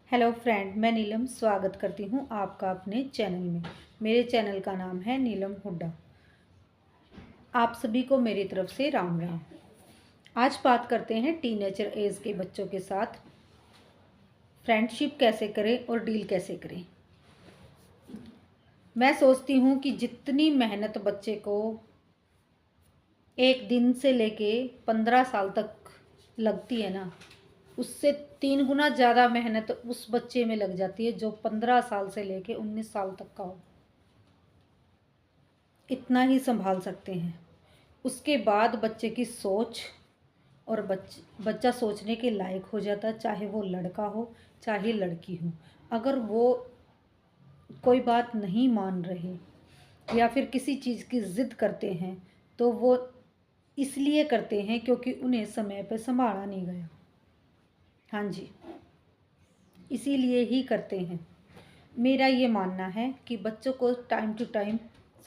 Hello friend, मैं नीलम स्वागत करती हूँ आपका अपने चैनल में। मेरे चैनल का नाम है नीलम हुड्डा। आप सभी को मेरी तरफ से राम राम। आज बात करते हैं टीनेजर एज के बच्चों के साथ फ्रेंडशिप कैसे करें और डील कैसे करें। मैं सोचती हूँ कि जितनी मेहनत बच्चे को एक दिन से लेके 15 साल तक लगती है ना, उससे 3 गुना ज़्यादा मेहनत उस बच्चे में लग जाती है जो 15 साल से लेके 19 साल तक का हो। इतना ही संभाल सकते हैं। उसके बाद बच्चे की सोच और बच्चा सोचने के लायक हो जाता है, चाहे वो लड़का हो चाहे लड़की हो। अगर वो कोई बात नहीं मान रहे या फिर किसी चीज़ की ज़िद करते हैं तो वो इसलिए करते हैं क्योंकि उन्हें समय पर संभाला नहीं गया। हाँ जी, इसीलिए ही करते हैं। मेरा ये मानना है कि बच्चों को टाइम टू टाइम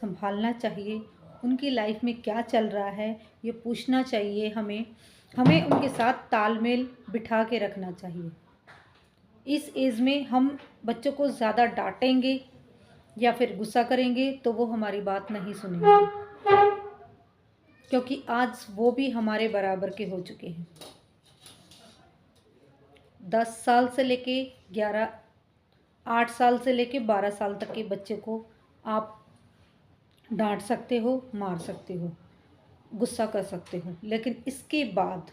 संभालना चाहिए। उनकी लाइफ में क्या चल रहा है ये पूछना चाहिए। हमें उनके साथ तालमेल बिठा के रखना चाहिए। इस एज में हम बच्चों को ज़्यादा डांटेंगे या फिर गुस्सा करेंगे तो वो हमारी बात नहीं सुनेंगे, क्योंकि आज वो भी हमारे बराबर के हो चुके हैं। 10 साल से लेके 11 8 साल से लेके 12 साल तक के बच्चे को आप डांट सकते हो, मार सकते हो, गुस्सा कर सकते हो, लेकिन इसके बाद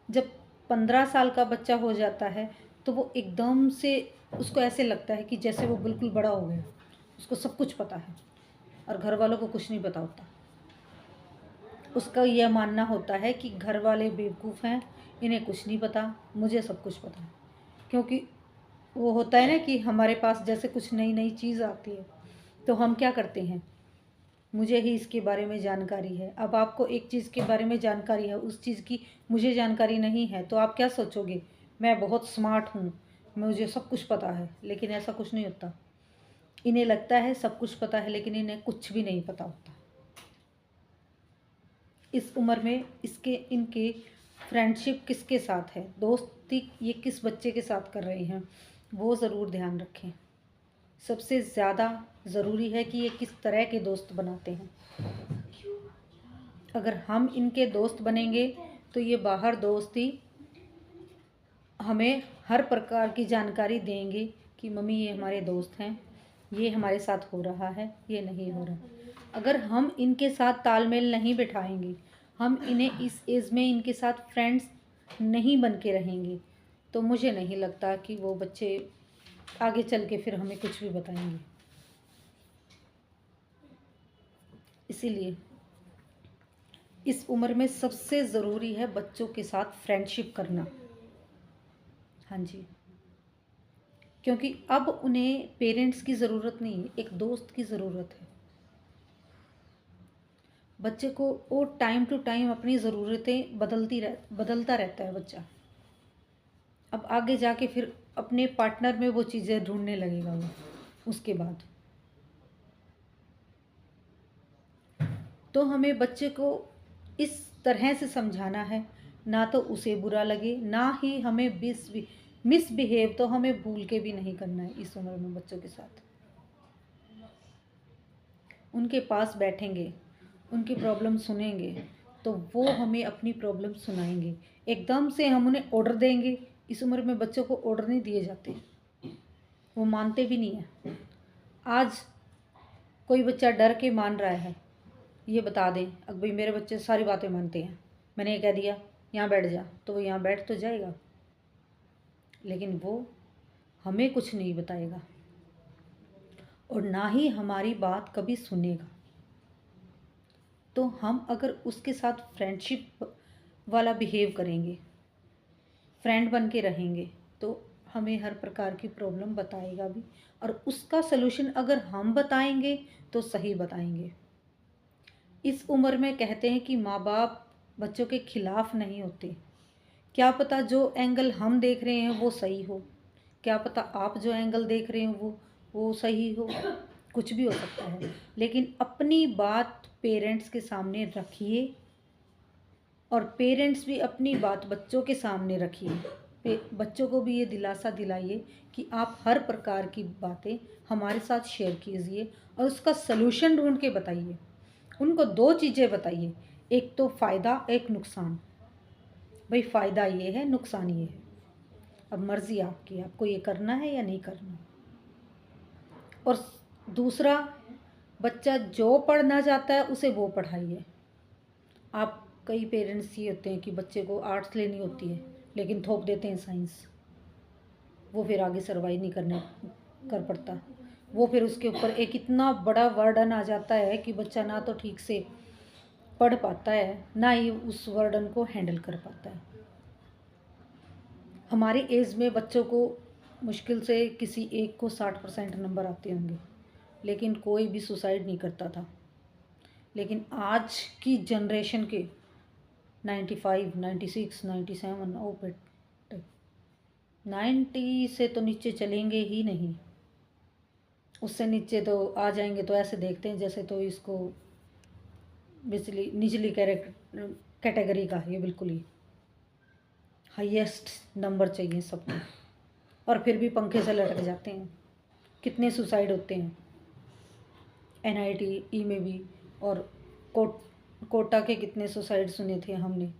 जब 15 साल का बच्चा हो जाता है तो वो एकदम से उसको ऐसे लगता है कि जैसे वो बिल्कुल बड़ा हो गया, उसको सब कुछ पता है और घर वालों को कुछ नहीं पता होता। उसका यह मानना होता है कि घर वाले बेवकूफ़ हैं, इन्हें कुछ नहीं पता, मुझे सब कुछ पता है। क्योंकि वो होता है ना कि हमारे पास जैसे कुछ नई नई चीज़ आती है तो हम क्या करते हैं, मुझे ही इसके बारे में जानकारी है। अब आपको एक चीज़ के बारे में जानकारी है, उस चीज़ की मुझे जानकारी नहीं है, तो आप क्या सोचोगे, मैं बहुत स्मार्ट हूँ, मुझे सब कुछ पता है। लेकिन ऐसा कुछ नहीं होता। इन्हें लगता है सब कुछ पता है, लेकिन इन्हें कुछ भी नहीं पता होता। इस उम्र में इनके फ्रेंडशिप किसके साथ है, दोस्ती ये किस बच्चे के साथ कर रहे हैं, वो ज़रूर ध्यान रखें। सबसे ज़्यादा ज़रूरी है कि ये किस तरह के दोस्त बनाते हैं। अगर हम इनके दोस्त बनेंगे तो ये बाहर दोस्ती हमें हर प्रकार की जानकारी देंगे कि मम्मी ये हमारे दोस्त हैं, ये हमारे साथ हो रहा है, ये नहीं हो रहा। अगर हम इनके साथ तालमेल नहीं बिठाएंगे, हम इन्हें इस एज में इनके साथ फ्रेंड्स नहीं बन के रहेंगे, तो मुझे नहीं लगता कि वो बच्चे आगे चल के फिर हमें कुछ भी बताएंगे। इसीलिए इस उम्र में सबसे ज़रूरी है बच्चों के साथ फ्रेंडशिप करना। हाँ जी, क्योंकि अब उन्हें पेरेंट्स की ज़रूरत नहीं है, एक दोस्त की ज़रूरत है। बच्चे को वो टाइम टू टाइम अपनी ज़रूरतें बदलता रहता है बच्चा। अब आगे जाके फिर अपने पार्टनर में वो चीज़ें ढूंढने लगेगा वो उसके बाद। तो हमें बच्चे को इस तरह से समझाना है, ना तो उसे बुरा लगे, ना ही हमें मिसबिहेव तो हमें भूल के भी नहीं करना है। इस उम्र में बच्चों के साथ उनके पास बैठेंगे, उनकी प्रॉब्लम सुनेंगे, तो वो हमें अपनी प्रॉब्लम सुनाएंगे। एकदम से हम उन्हें ऑर्डर देंगे, इस उम्र में बच्चों को ऑर्डर नहीं दिए जाते, वो मानते भी नहीं हैं। आज कोई बच्चा डर के मान रहा है, ये बता दें, अब भाई मेरे बच्चे सारी बातें मानते हैं, मैंने ये कह दिया यहाँ बैठ जा, तो वो यहाँ बैठ तो जाएगा, लेकिन वो हमें कुछ नहीं बताएगा और ना ही हमारी बात कभी सुनेगा। तो हम अगर उसके साथ फ्रेंडशिप वाला बिहेव करेंगे, फ्रेंड बन के रहेंगे, तो हमें हर प्रकार की प्रॉब्लम बताएगा भी, और उसका सलूशन अगर हम बताएंगे तो सही बताएंगे। इस उम्र में कहते हैं कि माँ बाप बच्चों के खिलाफ नहीं होते। क्या पता जो एंगल हम देख रहे हैं वो सही हो, क्या पता आप जो एंगल देख रहे हो वो सही हो, कुछ भी हो सकता है। लेकिन अपनी बात पेरेंट्स के सामने रखिए और पेरेंट्स भी अपनी बात बच्चों के सामने रखिए। बच्चों को भी ये दिलासा दिलाइए कि आप हर प्रकार की बातें हमारे साथ शेयर कीजिए और उसका सलूशन ढूंढ के बताइए। उनको दो चीज़ें बताइए, एक तो फ़ायदा, एक नुकसान। भाई फ़ायदा ये है, नुकसान ये है, अब मर्ज़ी आपकी, आपको ये करना है या नहीं करना। और दूसरा, बच्चा जो पढ़ना चाहता है उसे वो पढ़ाइए। आप कई पेरेंट्स ये होते हैं कि बच्चे को आर्ट्स लेनी होती है लेकिन थोप देते हैं साइंस, वो फिर आगे सर्वाइव नहीं करने कर पड़ता। वो फिर उसके ऊपर एक इतना बड़ा बर्डन आ जाता है कि बच्चा ना तो ठीक से पढ़ पाता है, ना ही उस बर्डन को हैंडल कर पाता है। हमारी एज में बच्चों को मुश्किल से किसी एक को 60% नंबर आते होंगे, लेकिन कोई भी सुसाइड नहीं करता था। लेकिन आज की जनरेशन के 95, 96, 97, ओ बेटे 90 से तो नीचे चलेंगे ही नहीं। उससे नीचे तो आ जाएंगे तो ऐसे देखते हैं जैसे तो इसको निचली कैटेगरी का ये बिल्कुल ही हाईएस्ट नंबर चाहिए सबको, और फिर भी पंखे से लटक जाते हैं। कितने सुसाइड होते हैं NIT में भी, और कोटा के कितने सुसाइड सुने थे हमने।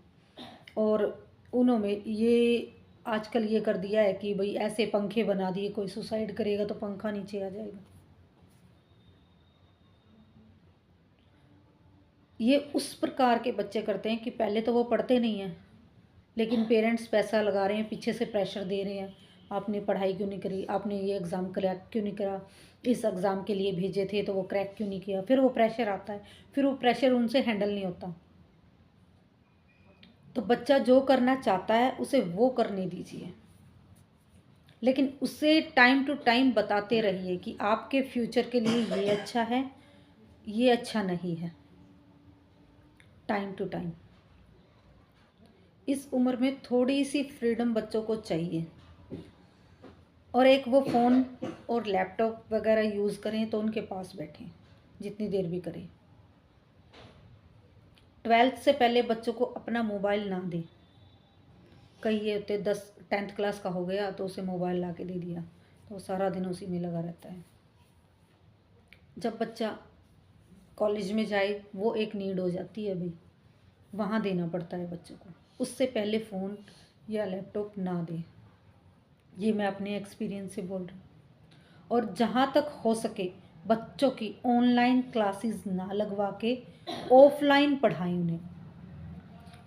और उन्होंने ये आजकल ये कर दिया है कि भाई ऐसे पंखे बना दिए, कोई सुसाइड करेगा तो पंखा नीचे आ जाएगा। ये उस प्रकार के बच्चे करते हैं कि पहले तो वो पढ़ते नहीं हैं, लेकिन पेरेंट्स पैसा लगा रहे हैं, पीछे से प्रेशर दे रहे हैं, आपने पढ़ाई क्यों नहीं करी, आपने ये एग्ज़ाम क्रैक क्यों नहीं करा, इस एग्ज़ाम के लिए भेजे थे तो वो क्रैक क्यों नहीं किया। फिर वो प्रेशर आता है, फिर वो प्रेशर उनसे हैंडल नहीं होता। तो बच्चा जो करना चाहता है उसे वो करने दीजिए, लेकिन उसे टाइम टू टाइम बताते रहिए कि आपके फ्यूचर के लिए ये अच्छा है, ये अच्छा नहीं है। Time to time. इस उम्र में थोड़ी सी फ्रीडम बच्चों को चाहिए, और एक वो फ़ोन और लैपटॉप वगैरह यूज़ करें तो उनके पास बैठें जितनी देर भी करें। 12th से पहले बच्चों को अपना मोबाइल ना दें। कई ये होते 10th क्लास का हो गया तो उसे मोबाइल ला के दे दिया तो वो सारा दिन उसी में लगा रहता है। जब बच्चा कॉलेज में जाए वो एक नीड हो जाती है भाई, वहाँ देना पड़ता है बच्चों को। उससे पहले फ़ोन या लैपटॉप ना दें, ये मैं अपने एक्सपीरियंस से बोल रही हूँ। और जहाँ तक हो सके बच्चों की ऑनलाइन क्लासेस ना लगवा के ऑफलाइन पढ़ाएं उन्हें।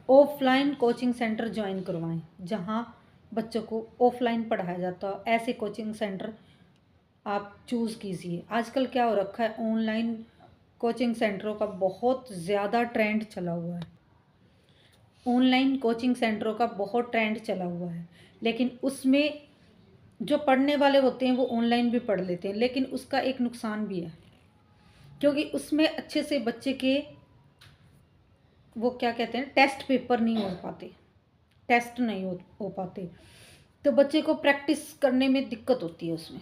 ऑफलाइन कोचिंग सेंटर ज्वाइन करवाएं जहाँ बच्चों को ऑफलाइन पढ़ाया जाता है। ऐसे कोचिंग सेंटर आप चूज़ कीजिए। आजकल क्या हो रखा है, ऑनलाइन कोचिंग सेंटरों का बहुत ज़्यादा ट्रेंड चला हुआ है। ऑनलाइन कोचिंग सेंटरों का बहुत ट्रेंड चला हुआ है, लेकिन उसमें जो पढ़ने वाले होते हैं वो ऑनलाइन भी पढ़ लेते हैं, लेकिन उसका एक नुकसान भी है, क्योंकि उसमें अच्छे से बच्चे के वो क्या कहते हैं टेस्ट पेपर नहीं हो पाते, टेस्ट नहीं हो पाते, तो बच्चे को प्रैक्टिस करने में दिक्कत होती है। उसमें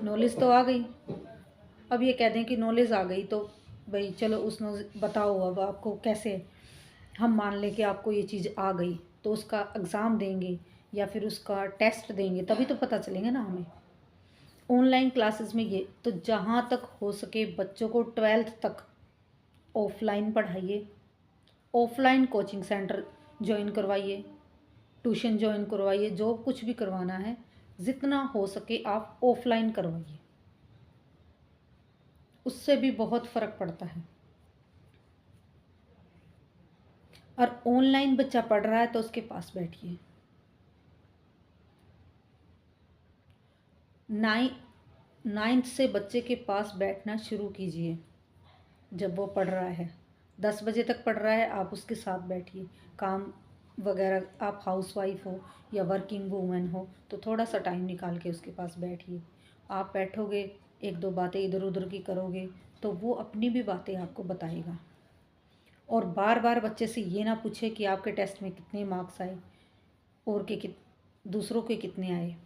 नॉलेज तो आ गई, अब ये कह दें कि नॉलेज आ गई तो भाई चलो उस बताओ अब आपको कैसे, हम मान लें कि आपको ये चीज़ आ गई तो उसका एग्ज़ाम देंगे या फिर उसका टेस्ट देंगे तभी तो पता चलेंगे ना हमें। ऑनलाइन क्लासेस में ये तो जहाँ तक हो सके बच्चों को 12th तक ऑफलाइन पढ़ाइए, ऑफलाइन कोचिंग सेंटर ज्वाइन करवाइए, ट्यूशन ज्वाइन करवाइए, जो कुछ भी करवाना है जितना हो सके आप ऑफलाइन करवाइए, उससे भी बहुत फ़र्क पड़ता है। और ऑनलाइन बच्चा पढ़ रहा है तो उसके पास बैठिए। 9th से बच्चे के पास बैठना शुरू कीजिए। जब वो पढ़ रहा है 10 बजे तक पढ़ रहा है आप उसके साथ बैठिए। काम वगैरह, आप हाउसवाइफ हो या वर्किंग वूमेन हो तो थोड़ा सा टाइम निकाल के उसके पास बैठिए। आप बैठोगे, एक दो बातें इधर उधर की करोगे तो वो अपनी भी बातें आपको बताएगा। और बार बार बच्चे से ये ना पूछे कि आपके टेस्ट में कितने मार्क्स आए और के दूसरों के कितने आए।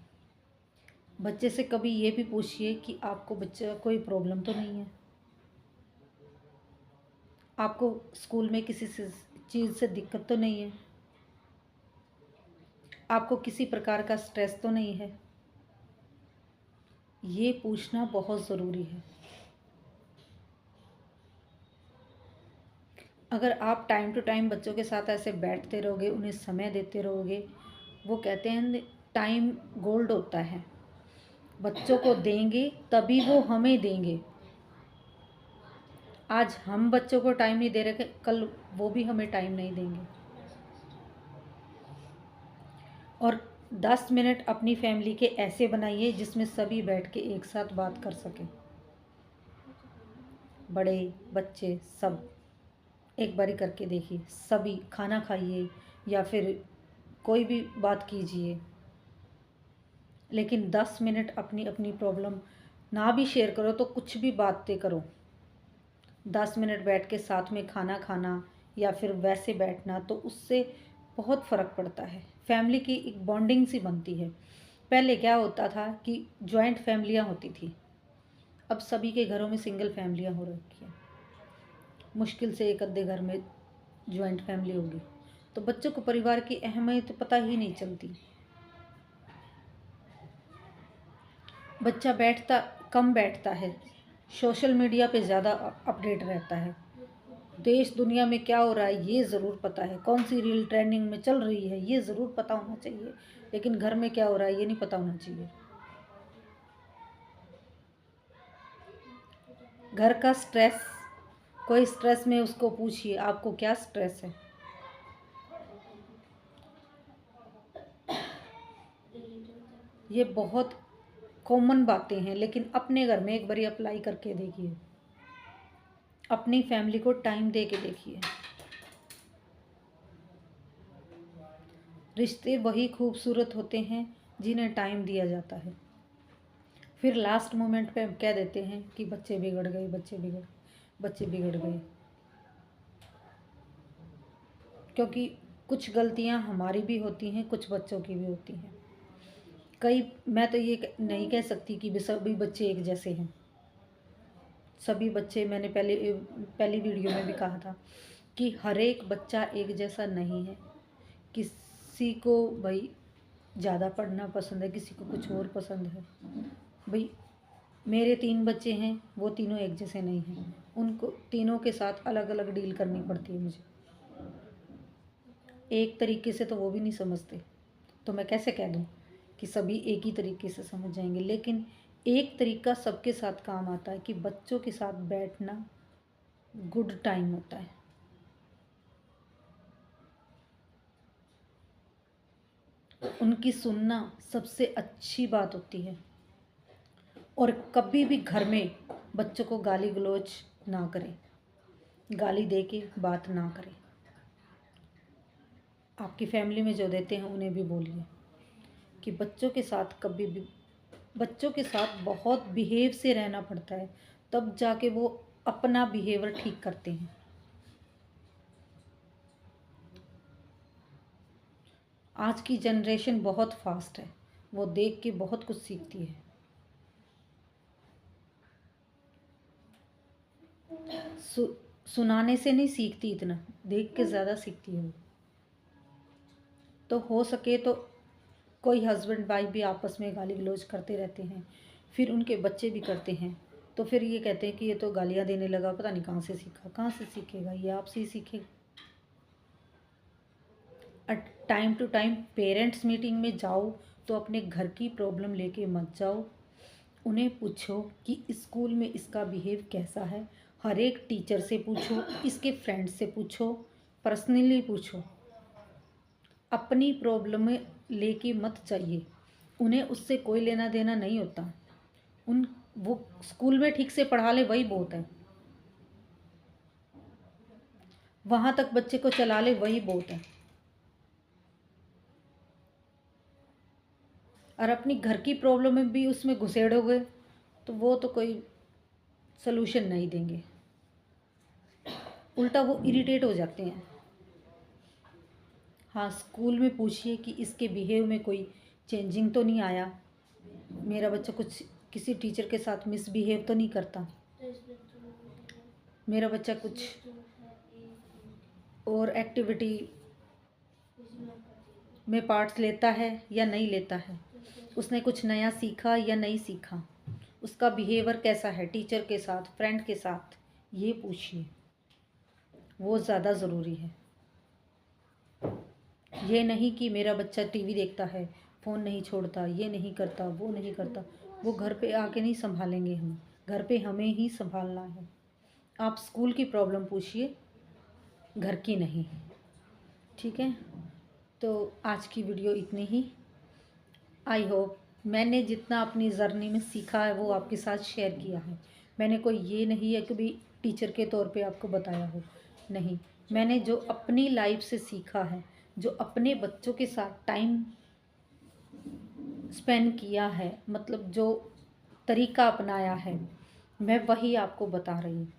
बच्चे से कभी ये भी पूछिए कि आपको बच्चा कोई प्रॉब्लम तो नहीं है, आपको स्कूल में किसी चीज़ से दिक्कत तो नहीं है, आपको किसी प्रकार का स्ट्रेस तो नहीं है? ये पूछना बहुत ज़रूरी है। अगर आप टाइम टू टाइम बच्चों के साथ ऐसे बैठते रहोगे, उन्हें समय देते रहोगे, वो कहते हैं टाइम गोल्ड होता है। बच्चों को देंगे तभी वो हमें देंगे। आज हम बच्चों को टाइम नहीं दे रहे, कल वो भी हमें टाइम नहीं देंगे। और 10 मिनट अपनी फैमिली के ऐसे बनाइए जिसमें सभी बैठ के एक साथ बात कर सकें, बड़े बच्चे सब। एक बारी करके देखिए, सभी खाना खाइए या फिर कोई भी बात कीजिए, लेकिन 10 मिनट अपनी अपनी प्रॉब्लम ना भी शेयर करो तो कुछ भी बातें करो। 10 मिनट बैठ के साथ में खाना खाना या फिर वैसे बैठना, तो उससे बहुत फ़र्क पड़ता है। फैमिली की एक बॉन्डिंग सी बनती है। पहले क्या होता था कि जॉइंट फैमिलियाँ होती थी, अब सभी के घरों में सिंगल फैमिलियाँ हो रखी हैं। मुश्किल से एक आधे घर में जॉइंट फैमिली होगी, तो बच्चों को परिवार की अहमियत तो पता ही नहीं चलती। बच्चा कम बैठता है, सोशल मीडिया पे ज़्यादा अपडेट रहता है। देश दुनिया में क्या हो रहा है ये ज़रूर पता है, कौन सी रील ट्रेंडिंग में चल रही है ये ज़रूर पता होना चाहिए, लेकिन घर में क्या हो रहा है ये नहीं पता होना चाहिए। घर का स्ट्रेस, कोई स्ट्रेस में उसको पूछिए आपको क्या स्ट्रेस है। ये बहुत कॉमन बातें हैं, लेकिन अपने घर में एक बारी अप्लाई करके देखिए, अपनी फैमिली को टाइम दे के देखिए। रिश्ते वही खूबसूरत होते हैं जिन्हें टाइम दिया जाता है। फिर लास्ट मोमेंट पे हम कह देते हैं कि बच्चे बिगड़ गए, बच्चे बिगड़ गए, क्योंकि कुछ गलतियां हमारी भी होती हैं, कुछ बच्चों की भी होती हैं। मैं तो ये नहीं कह सकती कि सभी बच्चे एक जैसे हैं। सभी बच्चे, मैंने पहली वीडियो में भी कहा था कि हर एक बच्चा एक जैसा नहीं है। किसी को भाई ज़्यादा पढ़ना पसंद है, किसी को कुछ और पसंद है। भाई मेरे 3 बच्चे हैं, वो तीनों एक जैसे नहीं हैं, उनको तीनों के साथ अलग अलग डील करनी पड़ती है मुझे। एक तरीके से तो वो भी नहीं समझते, तो मैं कैसे कह दूँ कि सभी एक ही तरीके से समझ जाएंगे। लेकिन एक तरीका सबके साथ काम आता है कि बच्चों के साथ बैठना गुड टाइम होता है। उनकी सुनना सबसे अच्छी बात होती है। और कभी भी घर में बच्चों को गाली गलौज ना करें, गाली दे के बात ना करें। आपकी फैमिली में जो देते हैं उन्हें भी बोलिए कि बच्चों के साथ बहुत बिहेव से रहना पड़ता है, तब जाके वो अपना बिहेवियर ठीक करते हैं। आज की जनरेशन बहुत फास्ट है, वो देख के बहुत कुछ सीखती है। सु, सुनाने से नहीं सीखती, इतना देख के ज़्यादा सीखती है वो। तो हो सके तो कोई हस्बैंड वाइफ भी आपस में गाली गलौज करते रहते हैं, फिर उनके बच्चे भी करते हैं, तो फिर ये कहते हैं कि ये तो गालियाँ देने लगा, पता नहीं कहाँ से सीखेगा, ये आपसे ही सीखेगा। Time to time parents meeting में जाओ तो अपने घर की प्रॉब्लम लेके मत जाओ। उन्हें पूछो कि स्कूल में इसका बिहेव कैसा है, हर एक टीचर से पूछो, इसके फ्रेंड से पूछो, पर्सनली पूछो। अपनी प्रॉब्लम लेके मत जाइए, उन्हें उससे कोई लेना देना नहीं होता। वो स्कूल में ठीक से पढ़ा ले वही बहुत है, वहाँ तक बच्चे को चला ले वही बहुत है। और अपनी घर की प्रॉब्लम में भी उसमें घुसेड़ोगे तो वो तो कोई सलूशन नहीं देंगे, उल्टा वो इरिटेट हो जाते हैं। हाँ, स्कूल में पूछिए कि इसके बिहेव में कोई चेंजिंग तो नहीं आया, मेरा बच्चा कुछ किसी टीचर के साथ मिसबिहेव तो नहीं करता, मेरा बच्चा कुछ और एक्टिविटी में पार्ट्स लेता है या नहीं लेता है, उसने कुछ नया सीखा या नहीं सीखा, उसका बिहेवियर कैसा है टीचर के साथ, फ्रेंड के साथ, ये पूछिए, वो ज़्यादा ज़रूरी है। ये नहीं कि मेरा बच्चा टीवी देखता है, फ़ोन नहीं छोड़ता, ये नहीं करता, वो नहीं करता, वो घर पे आके नहीं संभालेंगे हम, घर पे हमें ही संभालना है। आप स्कूल की प्रॉब्लम पूछिए, घर की नहीं। ठीक है, तो आज की वीडियो इतनी ही। आई होप मैंने जितना अपनी जर्नी में सीखा है वो आपके साथ शेयर किया है। मैंने कोई ये नहीं है कि भी टीचर के तौर पे आपको बताया हो, नहीं, मैंने जो अपनी लाइफ से सीखा है, जो अपने बच्चों के साथ टाइम स्पेंड किया है, मतलब जो तरीका अपनाया है, मैं वही आपको बता रही हूँ।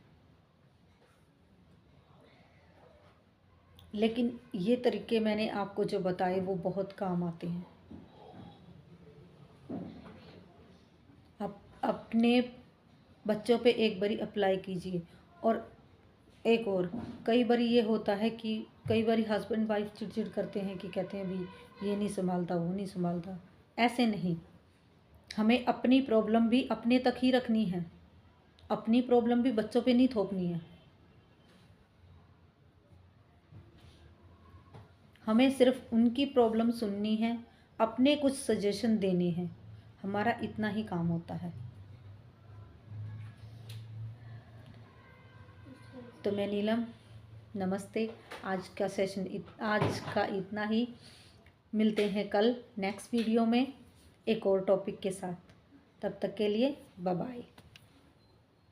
लेकिन ये तरीके मैंने आपको जो बताए वो बहुत काम आते हैं। आप अपने बच्चों पे एक बारी अप्लाई कीजिए। और एक और, कई बार ये होता है कि कई बार हस्बैंड वाइफ चिड़चिड़ करते हैं कि कहते हैं भी ये नहीं संभालता, वो नहीं संभालता। ऐसे नहीं, हमें अपनी प्रॉब्लम भी अपने तक ही रखनी है, अपनी प्रॉब्लम भी बच्चों पे नहीं थोपनी है। हमें सिर्फ उनकी प्रॉब्लम सुननी है, अपने कुछ सजेशन देने हैं, हमारा इतना ही काम होता है। तो मैं नीलम, नमस्ते। आज का इतना ही। मिलते हैं कल नेक्स्ट वीडियो में एक और टॉपिक के साथ। तब तक के लिए बाय बाय।